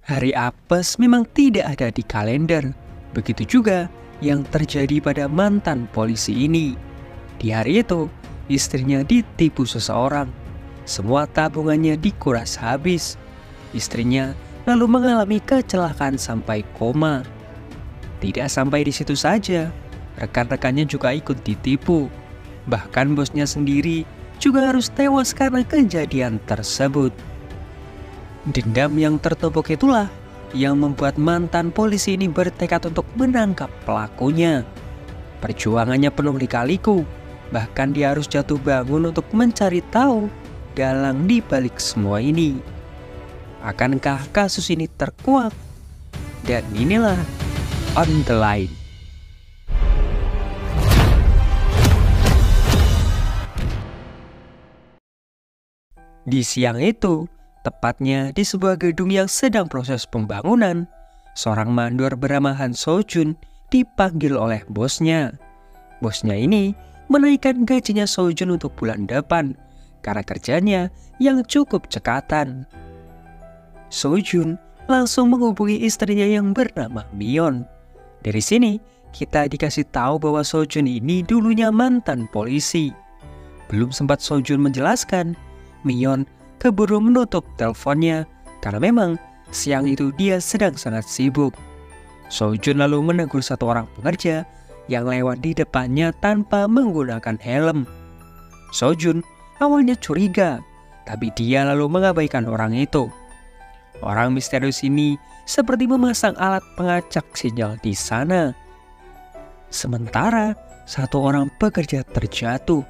Hari apes memang tidak ada di kalender. Begitu juga yang terjadi pada mantan polisi ini. Di hari itu, istrinya ditipu seseorang. Semua tabungannya dikuras habis. Istrinya lalu mengalami kecelakaan sampai koma. Tidak sampai di situ saja, rekan-rekannya juga ikut ditipu. Bahkan bosnya sendiri juga harus tewas karena kejadian tersebut. Dendam yang tertumpuk itulah yang membuat mantan polisi ini bertekad untuk menangkap pelakunya. Perjuangannya penuh lika-liku, bahkan dia harus jatuh bangun untuk mencari tahu dalang di balik semua ini. Akankah kasus ini terkuak? Dan inilah On The Line. Di siang itu, tepatnya di sebuah gedung yang sedang proses pembangunan, seorang mandor bernama Han Sojun dipanggil oleh bosnya. Bosnya ini menaikkan gajinya Sojun untuk bulan depan karena kerjanya yang cukup cekatan. Sojun langsung menghubungi istrinya yang bernama Myeon. Dari sini, kita dikasih tahu bahwa Sojun ini dulunya mantan polisi. Belum sempat Sojun menjelaskan, Myeon keburu menutup teleponnya karena memang siang itu dia sedang sangat sibuk. Sojun lalu menegur satu orang pekerja yang lewat di depannya tanpa menggunakan helm. Sojun awalnya curiga, tapi dia lalu mengabaikan orang itu. Orang misterius ini seperti memasang alat pengacak sinyal di sana. Sementara satu orang pekerja terjatuh.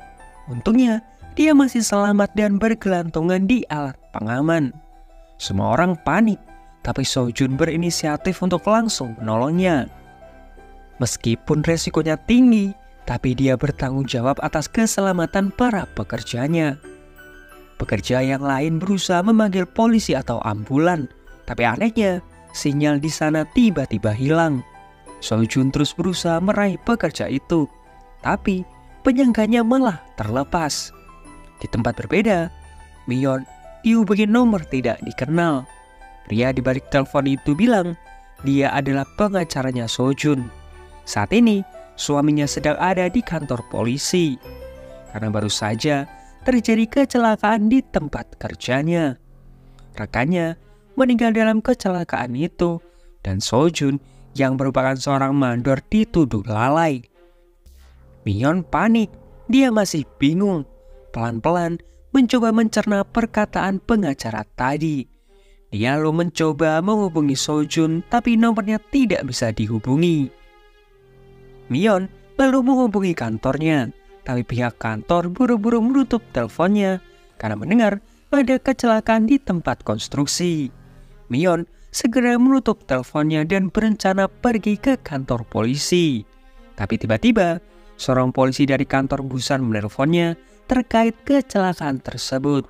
Untungnya dia masih selamat dan bergelantungan di alat pengaman. Semua orang panik, tapi Sojun berinisiatif untuk langsung menolongnya. Meskipun resikonya tinggi, tapi dia bertanggung jawab atas keselamatan para pekerjanya. Pekerja yang lain berusaha memanggil polisi atau ambulan, tapi anehnya sinyal di sana tiba-tiba hilang. Sojun terus berusaha meraih pekerja itu, tapi penyangganya malah terlepas. Di tempat berbeda, Myeon dihubungi nomor tidak dikenal. Pria di balik telepon itu bilang dia adalah pengacaranya Sojun. Saat ini, suaminya sedang ada di kantor polisi karena baru saja terjadi kecelakaan di tempat kerjanya. Rekannya meninggal dalam kecelakaan itu dan Sojun yang merupakan seorang mandor dituduh lalai. Myeon panik, dia masih bingung. Pelan-pelan mencoba mencerna perkataan pengacara tadi. Dia lalu mencoba menghubungi Sojun, tapi nomornya tidak bisa dihubungi. Myeon lalu menghubungi kantornya, tapi pihak kantor buru-buru menutup teleponnya karena mendengar ada kecelakaan di tempat konstruksi. Myeon segera menutup teleponnya dan berencana pergi ke kantor polisi. Tapi tiba-tiba seorang polisi dari kantor Busan menelponnya terkait kecelakaan tersebut.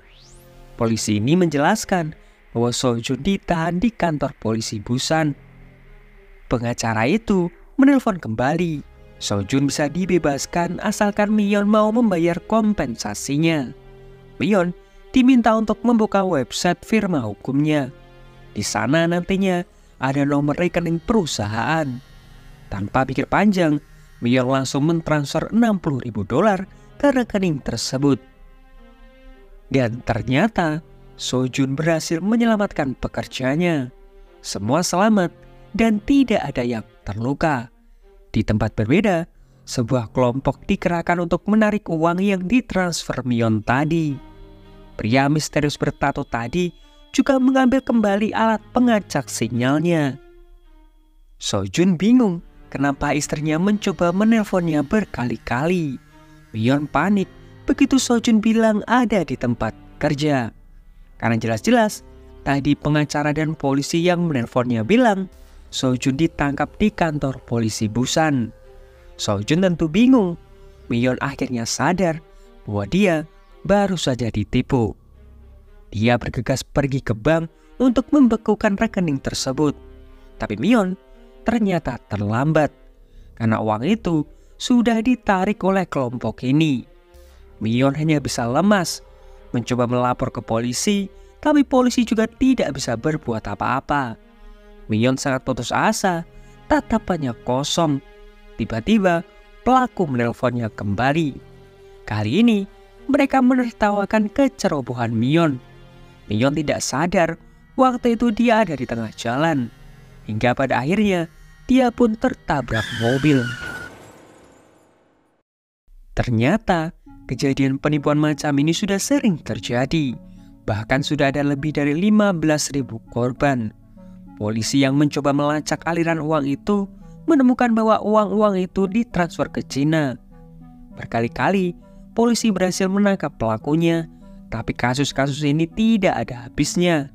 Polisi ini menjelaskan bahwa Sojun ditahan di kantor polisi Busan. Pengacara itu menelpon kembali. Sojun bisa dibebaskan asalkan Myeon mau membayar kompensasinya. Myeon diminta untuk membuka website firma hukumnya. Di sana nantinya ada nomor rekening perusahaan. Tanpa pikir panjang, Myeon langsung mentransfer $60.000 ke rekening tersebut. Dan ternyata Sojun berhasil menyelamatkan pekerjanya. Semua selamat dan tidak ada yang terluka. Di tempat berbeda, sebuah kelompok dikerahkan untuk menarik uang yang ditransfer Myeon tadi. Pria misterius bertato tadi juga mengambil kembali alat pengacak sinyalnya. Sojun bingung kenapa istrinya mencoba menelponnya berkali-kali. Myeon panik begitu Sojun bilang ada di tempat kerja. Karena jelas-jelas tadi pengacara dan polisi yang menelponnya bilang Sojun ditangkap di kantor polisi Busan. Sojun tentu bingung. Myeon akhirnya sadar bahwa dia baru saja ditipu. Dia bergegas pergi ke bank untuk membekukan rekening tersebut. Tapi Myeon ternyata terlambat karena uang itu sudah ditarik oleh kelompok ini. Myeon hanya bisa lemas, mencoba melapor ke polisi, tapi polisi juga tidak bisa berbuat apa-apa. Mion sangat putus asa, tatapannya kosong. Tiba-tiba pelaku menelponnya kembali. Kali ini mereka menertawakan kecerobohan Mion. Mion tidak sadar waktu itu dia ada di tengah jalan. Hingga pada akhirnya dia pun tertabrak mobil. Ternyata kejadian penipuan macam ini sudah sering terjadi. Bahkan sudah ada lebih dari 15.000 korban. Polisi yang mencoba melacak aliran uang itu menemukan bahwa uang-uang itu ditransfer ke Cina. Berkali-kali polisi berhasil menangkap pelakunya, tapi kasus-kasus ini tidak ada habisnya.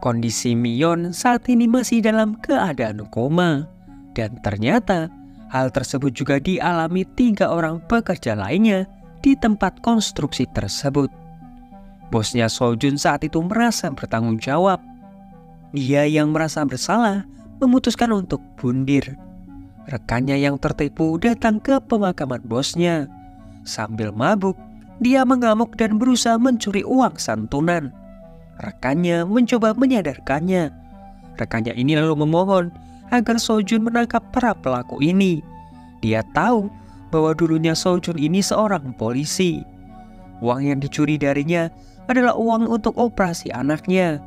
Kondisi Mion saat ini masih dalam keadaan koma, dan ternyata hal tersebut juga dialami 3 orang pekerja lainnya di tempat konstruksi tersebut. Bosnya Sojun saat itu merasa bertanggung jawab. Dia yang merasa bersalah memutuskan untuk bundir. Rekannya yang tertipu datang ke pemakaman bosnya. Sambil mabuk, dia mengamuk dan berusaha mencuri uang santunan. Rekannya mencoba menyadarkannya. Rekannya ini lalu memohon agar Sojun menangkap para pelaku ini. Dia tahu bahwa dulunya Sojun ini seorang polisi. Uang yang dicuri darinya adalah uang untuk operasi anaknya.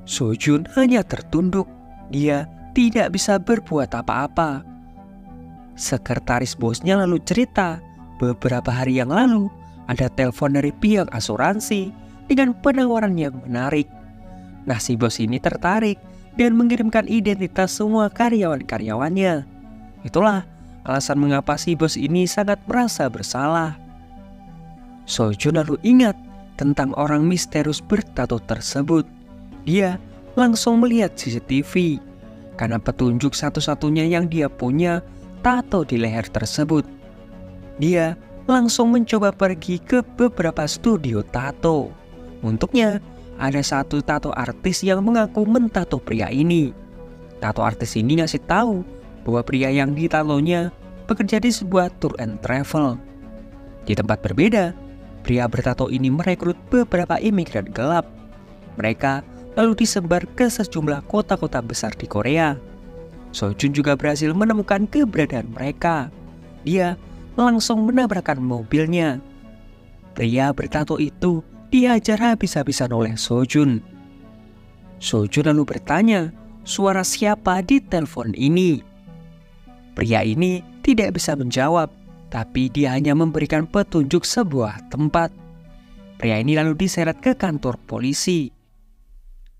Sojun hanya tertunduk. Dia tidak bisa berbuat apa-apa. Sekretaris bosnya lalu cerita, beberapa hari yang lalu ada telepon dari pihak asuransi dengan penawaran yang menarik. Nah, si bos ini tertarik dan mengirimkan identitas semua karyawan-karyawannya. Itulah alasan mengapa si bos ini sangat merasa bersalah. Sojun lalu ingat tentang orang misterius bertato tersebut. Dia langsung melihat CCTV, karena petunjuk satu-satunya yang dia punya tato di leher tersebut. Dia langsung mencoba pergi ke beberapa studio tato. Untuknya ada satu tato artis yang mengaku mentato pria ini. Tato artis ini ngasih tahu bahwa pria yang ditatonya bekerja di sebuah tour and travel. Di tempat berbeda, pria bertato ini merekrut beberapa imigran gelap. Mereka lalu disebar ke sejumlah kota-kota besar di Korea. Sojun juga berhasil menemukan keberadaan mereka. Dia langsung menabrakkan mobilnya. Pria bertato itu diajar habis-habisan oleh Sojun. Sojun lalu bertanya, suara siapa di telepon ini? Pria ini tidak bisa menjawab, tapi dia hanya memberikan petunjuk sebuah tempat. Pria ini lalu diseret ke kantor polisi.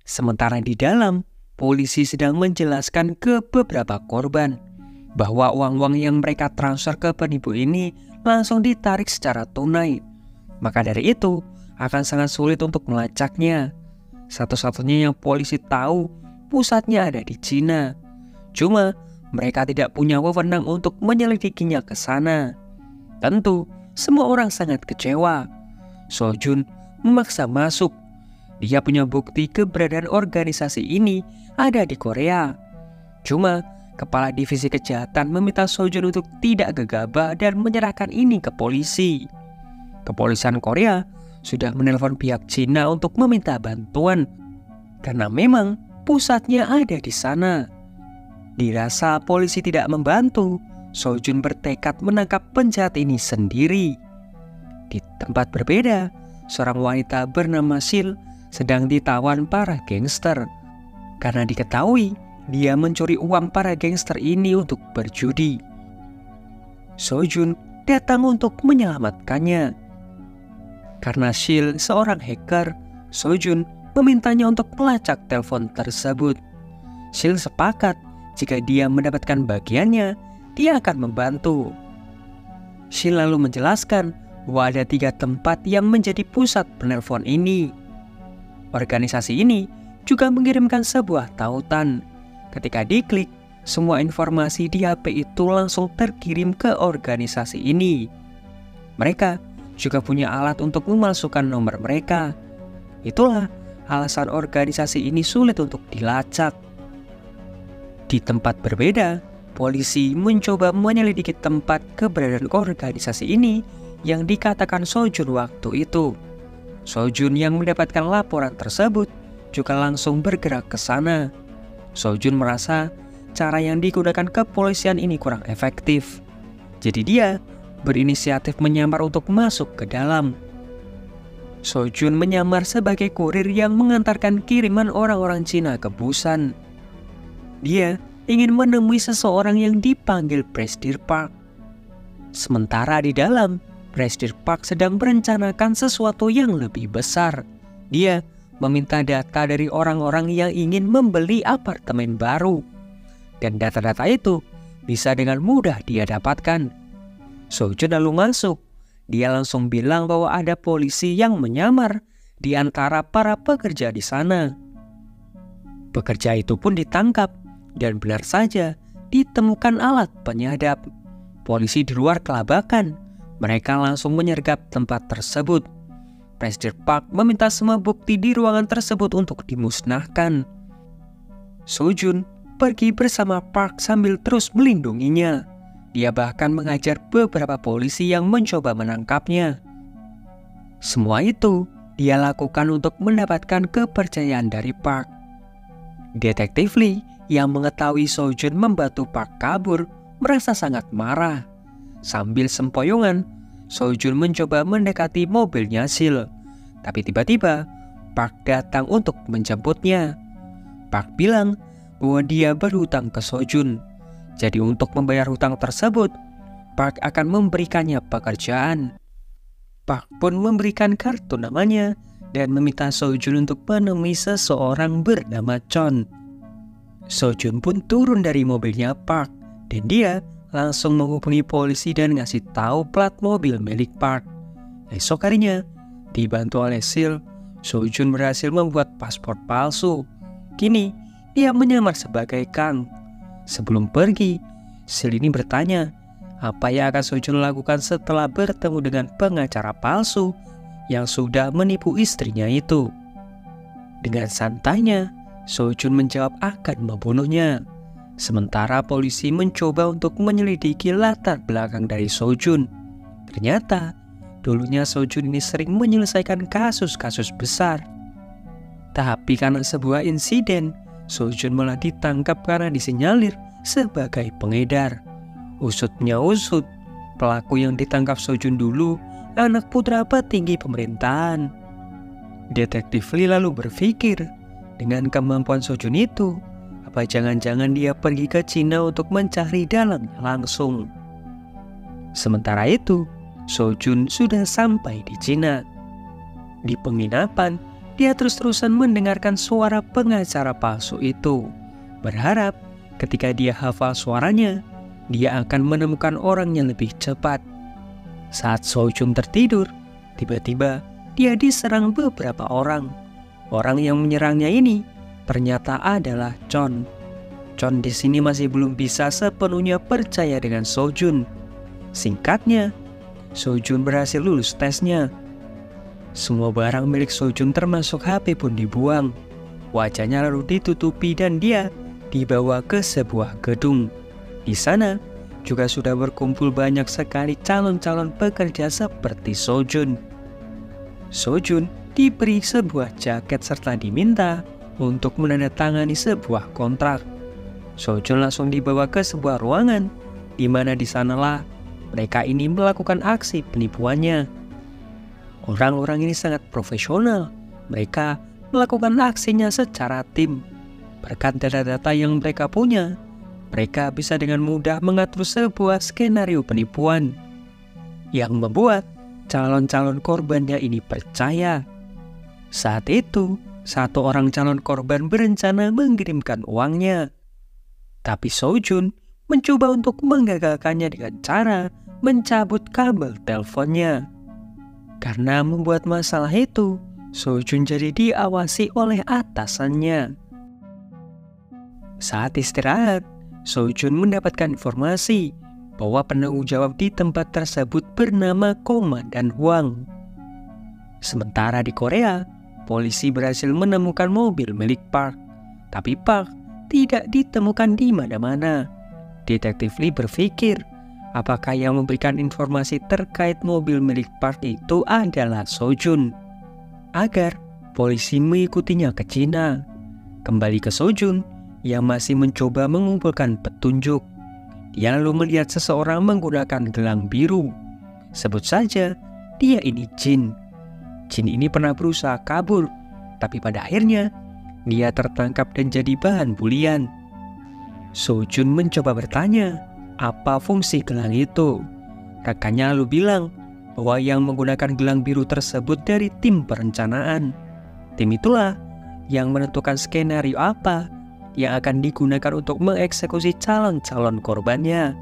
Sementara di dalam, polisi sedang menjelaskan ke beberapa korban bahwa uang-uang yang mereka transfer ke penipu ini langsung ditarik secara tunai. Maka dari itu, akan sangat sulit untuk melacaknya. Satu-satunya yang polisi tahu, pusatnya ada di Cina. Cuma, mereka tidak punya wewenang untuk menyelidikinya ke sana. Tentu, semua orang sangat kecewa. Sojun memaksa masuk. Dia punya bukti keberadaan organisasi ini ada di Korea. Cuma, kepala divisi kejahatan meminta Sojun untuk tidak gegabah dan menyerahkan ini ke polisi. Kepolisian Korea sudah menelpon pihak Cina untuk meminta bantuan, karena memang pusatnya ada di sana. Dirasa polisi tidak membantu, Sojun bertekad menangkap penjahat ini sendiri. Di tempat berbeda, seorang wanita bernama Sil sedang ditawan para gangster. Karena diketahui dia mencuri uang para gangster ini untuk berjudi. Sojun datang untuk menyelamatkannya. Karena Sil seorang hacker, Sojun memintanya untuk melacak telepon tersebut. Sil sepakat jika dia mendapatkan bagiannya, dia akan membantu. Sil lalu menjelaskan bahwa ada 3 tempat yang menjadi pusat penelpon ini. Organisasi ini juga mengirimkan sebuah tautan. Ketika diklik, semua informasi di HP itu langsung terkirim ke organisasi ini. Mereka juga punya alat untuk memalsukan nomor mereka. Itulah alasan organisasi ini sulit untuk dilacak. Di tempat berbeda, polisi mencoba menyelidiki tempat keberadaan organisasi ini yang dikatakan Sojun waktu itu. Sojun yang mendapatkan laporan tersebut juga langsung bergerak ke sana. Sojun merasa cara yang digunakan kepolisian ini kurang efektif. Jadi dia berinisiatif menyamar untuk masuk ke dalam. Sojun menyamar sebagai kurir yang mengantarkan kiriman orang-orang Cina ke Busan. Dia ingin menemui seseorang yang dipanggil Prestige Park. Sementara di dalam, Prestige Park sedang merencanakan sesuatu yang lebih besar. Dia meminta data dari orang-orang yang ingin membeli apartemen baru. Dan data-data itu bisa dengan mudah dia dapatkan. Sojun lalu masuk. Dia langsung bilang bahwa ada polisi yang menyamar di antara para pekerja di sana. Pekerja itu pun ditangkap dan benar saja ditemukan alat penyadap. Polisi di luar kelabakan. Mereka langsung menyergap tempat tersebut. Prestige Park meminta semua bukti di ruangan tersebut untuk dimusnahkan. Sojun pergi bersama Park sambil terus melindunginya. Dia bahkan mengajar beberapa polisi yang mencoba menangkapnya. Semua itu dia lakukan untuk mendapatkan kepercayaan dari Park. Detektif Lee yang mengetahui Sojun membantu Park kabur merasa sangat marah. Sambil sempoyongan, Sojun mencoba mendekati mobilnya Sil. Tapi tiba-tiba Park datang untuk menjemputnya. Park bilang bahwa dia berhutang ke Sojun. Jadi untuk membayar hutang tersebut, Park akan memberikannya pekerjaan. Park pun memberikan kartu namanya dan meminta Sojun untuk menemui seseorang bernama Chon. Sojun pun turun dari mobilnya Park dan dia langsung menghubungi polisi dan ngasih tahu plat mobil milik Park. Esok harinya, dibantu oleh Sil, Sojun berhasil membuat paspor palsu. Kini, dia menyamar sebagai Kang. Sebelum pergi, Sil ini bertanya apa yang akan Sojun lakukan setelah bertemu dengan pengacara palsu yang sudah menipu istrinya itu. Dengan santainya, Sojun menjawab akan membunuhnya. Sementara polisi mencoba untuk menyelidiki latar belakang dari Sojun. Ternyata, dulunya Sojun ini sering menyelesaikan kasus-kasus besar. Tapi karena sebuah insiden, Sojun malah ditangkap karena disinyalir sebagai pengedar. Usutnya usut, pelaku yang ditangkap Sojun dulu anak putra petinggi pemerintahan. Detektif Lee lalu berpikir, dengan kemampuan Sojun itu, apa jangan-jangan dia pergi ke Cina untuk mencari dalangnya langsung. Sementara itu, Sojun sudah sampai di Cina. Di penginapan, dia terus-terusan mendengarkan suara pengacara palsu itu. Berharap ketika dia hafal suaranya, dia akan menemukan orang yang lebih cepat. Saat Sojun tertidur, tiba-tiba dia diserang beberapa orang. Orang yang menyerangnya ini ternyata adalah Chon. Chon di sini masih belum bisa sepenuhnya percaya dengan Sojun. Singkatnya, Sojun berhasil lulus tesnya. Semua barang milik Sojun termasuk HP pun dibuang. Wajahnya lalu ditutupi dan dia dibawa ke sebuah gedung. Di sana juga sudah berkumpul banyak sekali calon-calon pekerja seperti Sojun. Sojun diberi sebuah jaket serta diminta untuk menandatangani sebuah kontrak. Sojun langsung dibawa ke sebuah ruangan di mana di sanalah mereka ini melakukan aksi penipuannya. Orang-orang ini sangat profesional. Mereka melakukan aksinya secara tim. Berkat data-data yang mereka punya, mereka bisa dengan mudah mengatur sebuah skenario penipuan yang membuat calon-calon korbannya ini percaya. Saat itu, satu orang calon korban berencana mengirimkan uangnya. Tapi Sojun mencoba untuk menggagalkannya dengan cara mencabut kabel teleponnya. Karena membuat masalah itu, Sojun jadi diawasi oleh atasannya. Saat istirahat, Sojun mendapatkan informasi bahwa penanggung jawab di tempat tersebut bernama Komandan Huang. Sementara di Korea, polisi berhasil menemukan mobil milik Park. Tapi Park tidak ditemukan di mana-mana. Detektif Lee berpikir, apakah yang memberikan informasi terkait mobil milik Park itu adalah Sojun, agar polisi mengikutinya ke Cina. Kembali ke Sojun yang masih mencoba mengumpulkan petunjuk. Dia lalu melihat seseorang menggunakan gelang biru. Sebut saja dia ini Jin. Jin ini pernah berusaha kabur, tapi pada akhirnya dia tertangkap dan jadi bahan bulian. Sojun mencoba bertanya, apa fungsi gelang itu? Rekannya lalu bilang bahwa yang menggunakan gelang biru tersebut dari tim perencanaan. Tim itulah yang menentukan skenario apa yang akan digunakan untuk mengeksekusi calon-calon korbannya.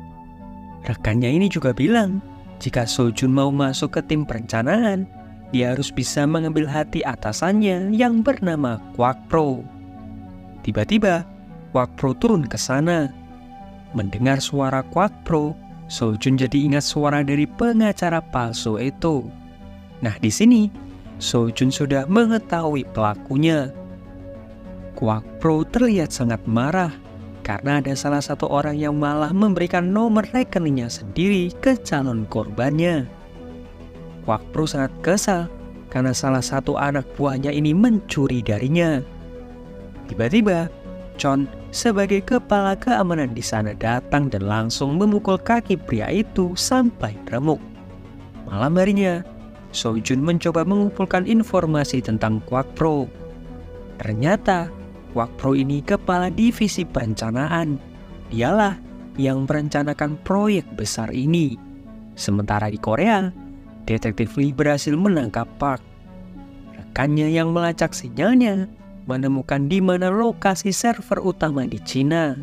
Rekannya ini juga bilang, jika Sojun mau masuk ke tim perencanaan, dia harus bisa mengambil hati atasannya yang bernama Kwak-pro. Tiba-tiba, Kwak-pro turun ke sana. Mendengar suara Kwak-pro, Sojun jadi ingat suara dari pengacara palsu itu. Nah, di sini Sojun sudah mengetahui pelakunya. Kwak-pro terlihat sangat marah karena ada salah satu orang yang malah memberikan nomor rekeningnya sendiri ke calon korbannya. Kwak-pro sangat kesal karena salah satu anak buahnya ini mencuri darinya. Tiba-tiba, Chon sebagai kepala keamanan di sana datang dan langsung memukul kaki pria itu sampai remuk. Malam harinya, Sojun mencoba mengumpulkan informasi tentang Kwak-pro. Ternyata, Kwak-pro ini kepala divisi perencanaan. Dialah yang merencanakan proyek besar ini. Sementara di Korea, Detektif Lee berhasil menangkap Park. Rekannya yang melacak sinyalnya menemukan di mana lokasi server utama di Cina.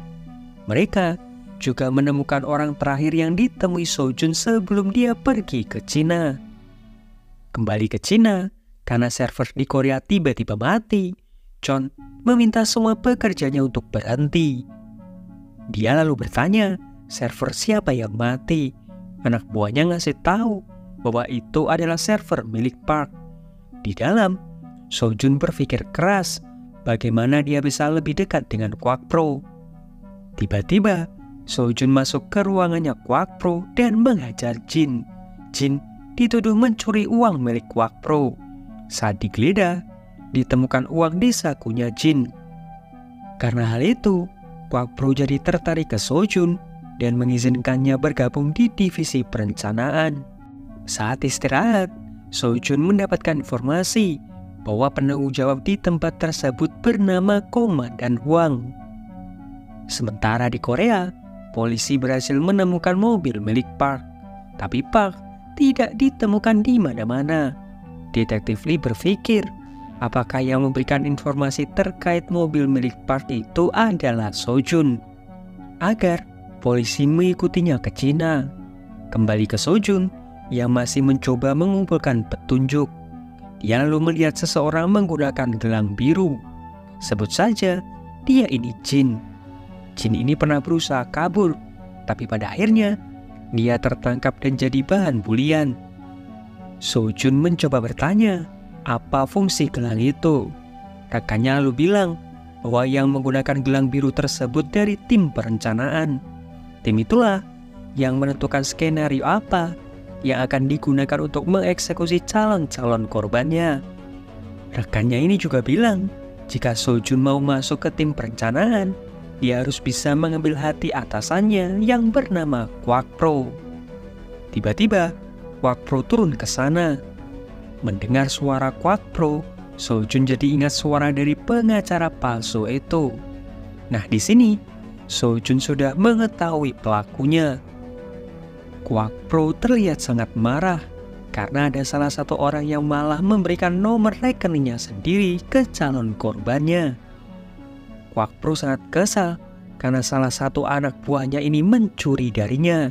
Mereka juga menemukan orang terakhir yang ditemui Sojun sebelum dia pergi ke Cina. Kembali ke Cina, karena server di Korea tiba-tiba mati, Chon meminta semua pekerjanya untuk berhenti. Dia lalu bertanya, server siapa yang mati? Anak buahnya ngasih tahu bahwa itu adalah server milik Park. Di dalam, Sojun berpikir keras bagaimana dia bisa lebih dekat dengan Kwak-pro. Tiba-tiba, Sojun masuk ke ruangannya Kwak-pro dan menghajar Jin. Jin dituduh mencuri uang milik Kwak-pro. Saat digeledah, ditemukan uang di sakunya Jin. Karena hal itu, Kwak-pro jadi tertarik ke Sojun dan mengizinkannya bergabung di divisi perencanaan. Saat istirahat, Sojun mendapatkan informasi bahwa penanggung jawab di tempat tersebut bernama Komandan Hwang. Sementara di Korea, polisi berhasil menemukan mobil milik Park, tapi Park tidak ditemukan di mana-mana. Detektif Lee berpikir, apakah yang memberikan informasi terkait mobil milik Park itu adalah Sojun, agar polisi mengikutinya ke Cina. Kembali ke Sojun yang masih mencoba mengumpulkan petunjuk. Dia lalu melihat seseorang menggunakan gelang biru. Sebut saja dia ini Jin. Jin ini pernah berusaha kabur, tapi pada akhirnya dia tertangkap dan jadi bahan bulian. Sojun mencoba bertanya, apa fungsi gelang itu? Rekannya lalu bilang bahwa yang menggunakan gelang biru tersebut dari tim perencanaan. Tim itulah yang menentukan skenario apa yang akan digunakan untuk mengeksekusi calon-calon korbannya. Rekannya ini juga bilang, jika Sojun mau masuk ke tim perencanaan, dia harus bisa mengambil hati atasannya yang bernama Kwak-pro. Tiba-tiba, Kwak-pro turun ke sana. Mendengar suara Kwak-pro, Sojun jadi ingat suara dari pengacara palsu itu. Nah, di sini Sojun sudah mengetahui pelakunya. Kwak-pro terlihat sangat marah karena ada salah satu orang yang malah memberikan nomor rekeningnya sendiri ke calon korbannya. Kwak-pro sangat kesal karena salah satu anak buahnya ini mencuri darinya.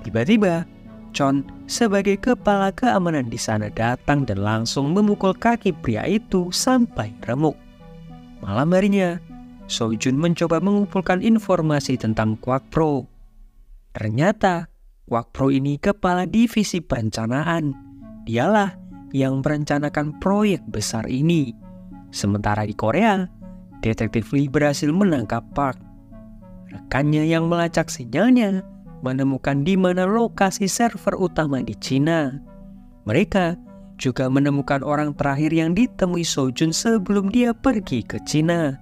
Tiba-tiba, Chon sebagai kepala keamanan di sana datang dan langsung memukul kaki pria itu sampai remuk. Malam harinya, Sojun mencoba mengumpulkan informasi tentang Kwak-pro. Ternyata, Kwak-pro ini kepala divisi perencanaan. Dialah yang merencanakan proyek besar ini. Sementara di Korea, Detektif Lee berhasil menangkap Park. Rekannya yang melacak sinyalnya menemukan di mana lokasi server utama di Cina. Mereka juga menemukan orang terakhir yang ditemui Sojun sebelum dia pergi ke Cina.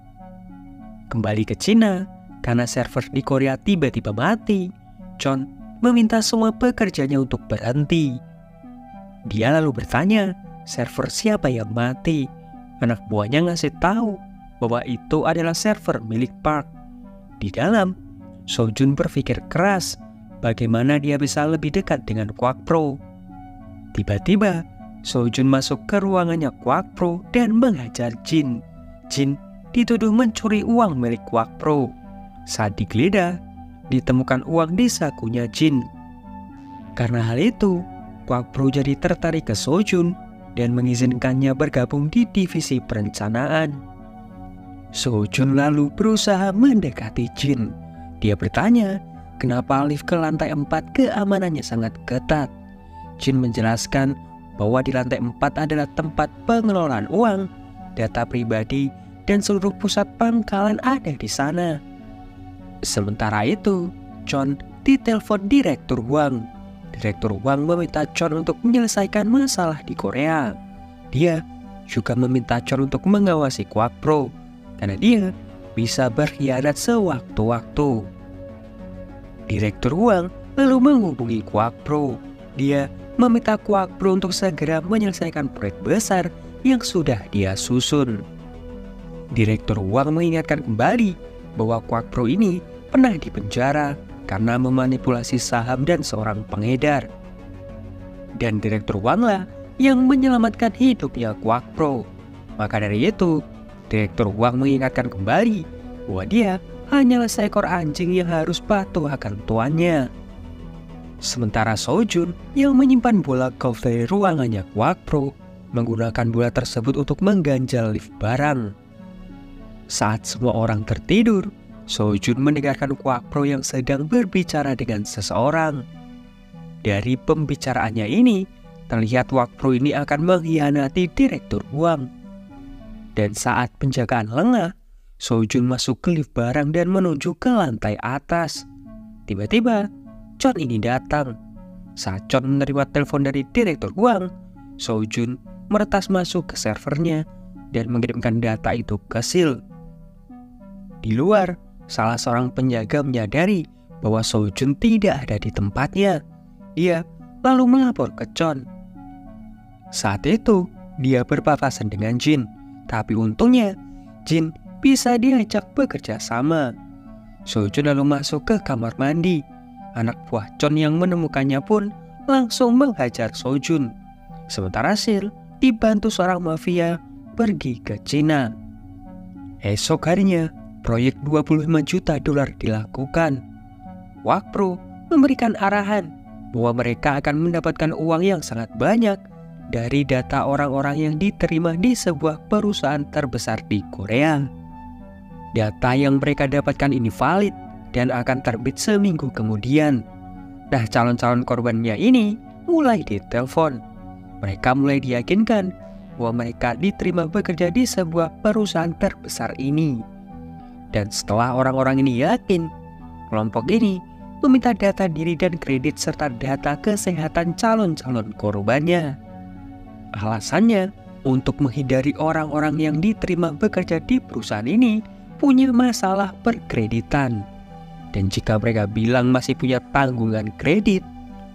Kembali ke Cina, karena server di Korea tiba-tiba mati, John meminta semua pekerjanya untuk berhenti. Dia lalu bertanya, server siapa yang mati? Anak buahnya ngasih tahu bahwa itu adalah server milik Park. Di dalam, Sojun berpikir keras bagaimana dia bisa lebih dekat dengan Quackpro. Tiba-tiba, Sojun masuk ke ruangannya Quackpro dan menghajar Jin. Jin dituduh mencuri uang milik Quackpro. Saat digeledah, ditemukan uang di sakunya Jin. Karena hal itu, Quackpro jadi tertarik ke Sojun dan mengizinkannya bergabung di divisi perencanaan. Sojun lalu berusaha mendekati Jin. Dia bertanya, kenapa lift ke lantai 4 keamanannya sangat ketat. Jin menjelaskan bahwa di lantai 4 adalah tempat pengelolaan uang, data pribadi, dan seluruh pusat pangkalan ada di sana. Sementara itu, John ditelepon Direktur Wang. Direktur Wang meminta John untuk menyelesaikan masalah di Korea. Dia juga meminta John untuk mengawasi Quackpro, karena dia bisa berkhianat sewaktu-waktu. Direktur Wang lalu menghubungi Quackpro. Dia meminta Quackpro untuk segera menyelesaikan proyek besar yang sudah dia susun. Direktur Wang mengingatkan kembali bahwa Quackpro ini pernah dipenjara karena memanipulasi saham dan seorang pengedar. Dan Direktur Wang lah yang menyelamatkan hidupnya Quackpro. Maka dari itu, Direktur Wang mengingatkan kembali bahwa dia hanyalah seekor anjing yang harus patuh akan tuannya. Sementara Sojun yang menyimpan bola golf dari ruangannya Quackpro menggunakan bola tersebut untuk mengganjal lift barang. Saat semua orang tertidur, Sojun mendengarkan Quackpro yang sedang berbicara dengan seseorang. Dari pembicaraannya ini, terlihat Quackpro ini akan mengkhianati Direktur Wang. Dan saat penjagaan lengah, Sojun masuk ke lift barang dan menuju ke lantai atas. Tiba-tiba, John ini datang. Saat John menerima telepon dari Direktur Wang, Sojun meretas masuk ke servernya dan mengirimkan data itu ke Sil. Di luar, salah seorang penjaga menyadari bahwa Sojun tidak ada di tempatnya. Dia lalu melapor ke John. Saat itu, dia berpapasan dengan Jin. Tapi untungnya, Jin bisa diajak bekerja sama. Sojun lalu masuk ke kamar mandi. Anak buah John yang menemukannya pun langsung menghajar Sojun. Sementara Sil dibantu seorang mafia pergi ke Cina. Esok harinya, proyek $25 juta dilakukan. Quackpro memberikan arahan bahwa mereka akan mendapatkan uang yang sangat banyak dari data orang-orang yang diterima di sebuah perusahaan terbesar di Korea. Data yang mereka dapatkan ini valid dan akan terbit seminggu kemudian. Nah, calon-calon korbannya ini mulai ditelepon. Mereka mulai diyakinkan bahwa mereka diterima bekerja di sebuah perusahaan terbesar ini. Dan setelah orang-orang ini yakin, kelompok ini meminta data diri dan kredit serta data kesehatan calon-calon korbannya. Alasannya untuk menghindari orang-orang yang diterima bekerja di perusahaan ini punya masalah perkreditan. Dan jika mereka bilang masih punya tanggungan kredit,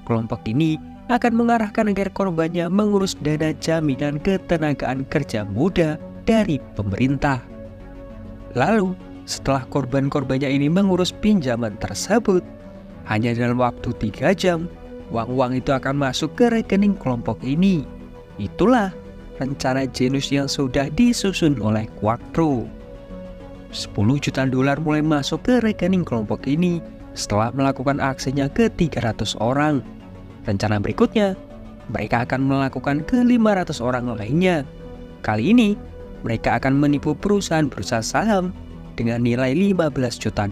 kelompok ini akan mengarahkan agar korbannya mengurus dana jaminan ketenagaan kerja muda dari pemerintah. Lalu, setelah korban-korbannya ini mengurus pinjaman tersebut, hanya dalam waktu 3 jam, uang-uang itu akan masuk ke rekening kelompok ini. Itulah rencana jenius yang sudah disusun oleh Quackpro. $10 juta mulai masuk ke rekening kelompok ini setelah melakukan aksinya ke 300 orang. Rencana berikutnya, mereka akan melakukan ke 500 orang lainnya. Kali ini, mereka akan menipu perusahaan bursa saham dengan nilai $15 juta.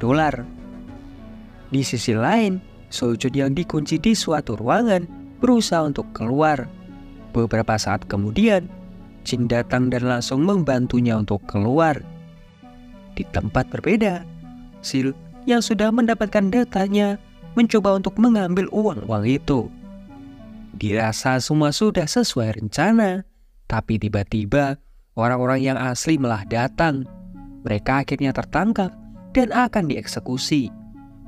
Di sisi lain, Sojun yang dikunci di suatu ruangan berusaha untuk keluar. Beberapa saat kemudian, Jin datang dan langsung membantunya untuk keluar. Di tempat berbeda, Sil yang sudah mendapatkan datanya mencoba untuk mengambil uang-uang itu. Dirasa semua sudah sesuai rencana, tapi tiba-tiba orang-orang yang asli malah datang. mereka akhirnya tertangkap dan akan dieksekusi.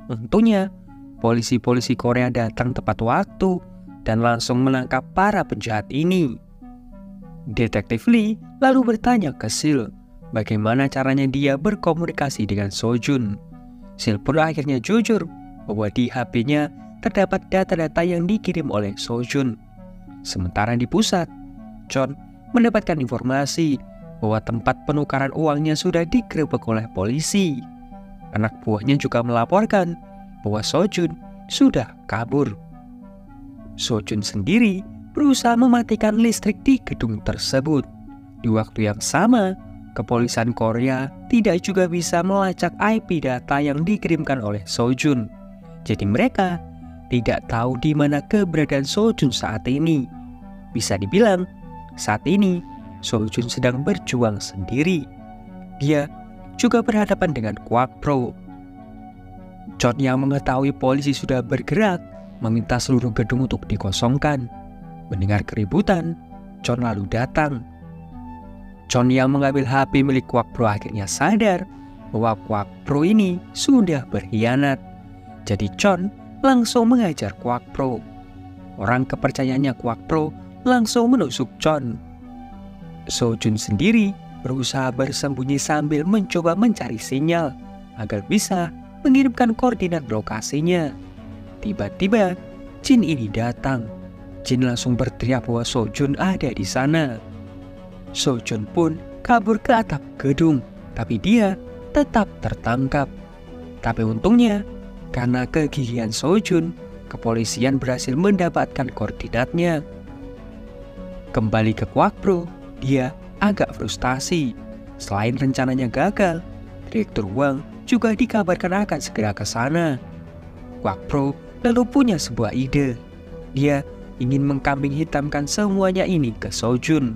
Untungnya, polisi-polisi Korea datang tepat waktu dan langsung menangkap para penjahat ini. Detektif Lee lalu bertanya ke Sil bagaimana caranya dia berkomunikasi dengan Sojun. Sil pun akhirnya jujur bahwa di HP-nya terdapat data-data yang dikirim oleh Sojun. Sementara di pusat, Chon mendapatkan informasi bahwa tempat penukaran uangnya sudah digerebek oleh polisi. Anak buahnya juga melaporkan bahwa Sojun sudah kabur. Sojun sendiri berusaha mematikan listrik di gedung tersebut. Di waktu yang sama, kepolisian Korea tidak juga bisa melacak IP data yang dikirimkan oleh Sojun. Jadi mereka tidak tahu di mana keberadaan Sojun saat ini. Bisa dibilang, saat ini Sojun sedang berjuang sendiri. Dia juga berhadapan dengan Kwak Pro. Chon yang mengetahui polisi sudah bergerak meminta seluruh gedung untuk dikosongkan. Mendengar keributan, Chon lalu datang. Chon yang mengambil HP milik Kwak Pro akhirnya sadar bahwa Kwak Pro ini sudah berkhianat. Jadi Chon langsung mengajar Kwak Pro. Orang kepercayaannya Kwak Pro langsung menusuk Chon. Sojun sendiri berusaha bersembunyi sambil mencoba mencari sinyal agar bisa mengirimkan koordinat lokasinya. Tiba-tiba Jin ini datang. Jin langsung berteriak bahwa Sojun ada di sana. Sojun pun kabur ke atap gedung, tapi dia tetap tertangkap. Tapi untungnya, karena kegigihan Sojun, kepolisian berhasil mendapatkan koordinatnya. Kembali ke Kwak Pro, dia agak frustasi. Selain rencananya gagal, Direktur Wang juga dikabarkan akan segera ke sana. Kwak Pro lalu punya sebuah ide. Dia ingin mengkambing hitamkan semuanya ini ke Sojun.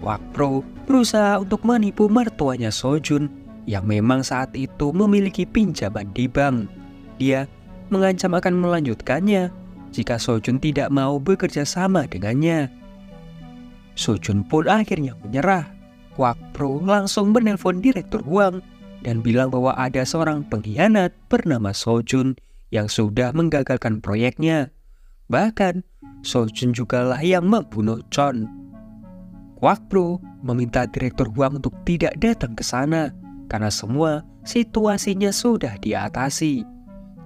Kwak Pro berusaha untuk menipu mertuanya Sojun yang memang saat itu memiliki pinjaman di bank. Dia mengancam akan melanjutkannya jika Sojun tidak mau bekerja sama dengannya. Sojun pun akhirnya menyerah. Kwak Pro langsung menelpon Direktur Wang dan bilang bahwa ada seorang pengkhianat bernama Sojun yang sudah menggagalkan proyeknya. Bahkan, Sojun jugalah yang membunuh Chon. Kwak Pro meminta Direktur Wang untuk tidak datang ke sana karena semua situasinya sudah diatasi.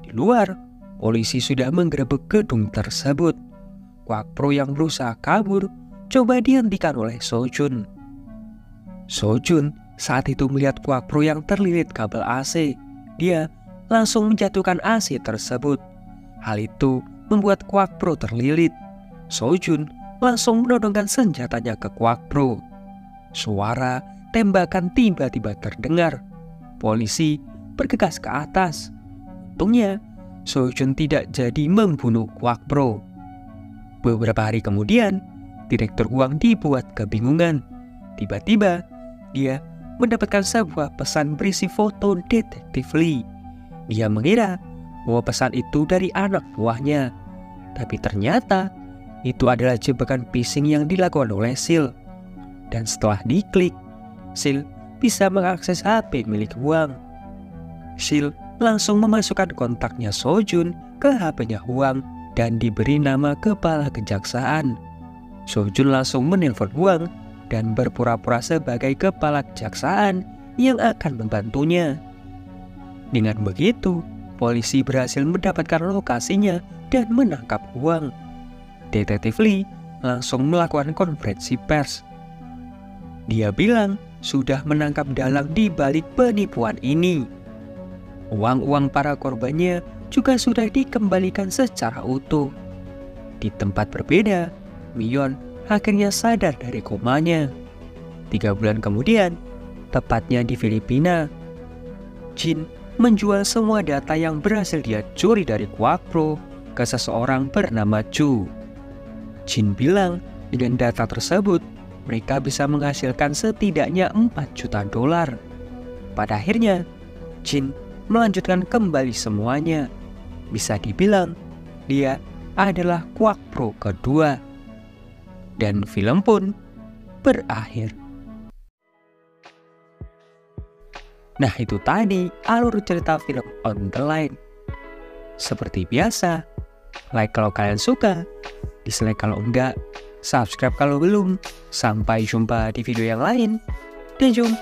Di luar, polisi sudah menggerebek gedung tersebut. Kwak Pro yang berusaha kabur coba dihentikan oleh Sojun. Sojun saat itu melihat Kwak Pro yang terlilit kabel AC. Dia langsung menjatuhkan AC tersebut. Hal itu membuat Kwak Pro terlilit. Sojun langsung menodongkan senjatanya ke Kwak Pro. Suara tembakan tiba-tiba terdengar. Polisi bergegas ke atas. Untungnya, Sojun tidak jadi membunuh Kwak Pro. Beberapa hari kemudian, Direktur Wang dibuat kebingungan. Tiba-tiba, dia mendapatkan sebuah pesan berisi foto Detektif Lee. Dia mengira bahwa pesan itu dari anak buahnya. Tapi ternyata itu adalah jebakan phishing yang dilakukan oleh Sil. Dan setelah diklik, Sil bisa mengakses HP milik Wang. Sil langsung memasukkan kontaknya Sojun ke HP-nya Wang dan diberi nama kepala kejaksaan. Sojun langsung menelpon Wang dan berpura-pura sebagai kepala kejaksaan yang akan membantunya. Dengan begitu, polisi berhasil mendapatkan lokasinya dan menangkap Wang. Detektif Lee langsung melakukan konferensi pers. Dia bilang sudah menangkap dalang di balik penipuan ini. Uang-uang para korbannya juga sudah dikembalikan secara utuh. Di tempat berbeda, Mion akhirnya sadar dari komanya. 3 bulan kemudian, tepatnya di Filipina, Jin menjual semua data yang berhasil dia curi dari Kwak Pro ke seseorang bernama Chu. Jin bilang dengan data tersebut mereka bisa menghasilkan setidaknya 4 juta dolar. Pada akhirnya, Jin melanjutkan kembali semuanya. Bisa dibilang dia adalah Kwak Pro kedua. Dan film pun berakhir. Nah itu tadi alur cerita film On The Line. Seperti biasa, like kalau kalian suka, dislike kalau enggak, subscribe kalau belum. Sampai jumpa di video yang lain. Dadah.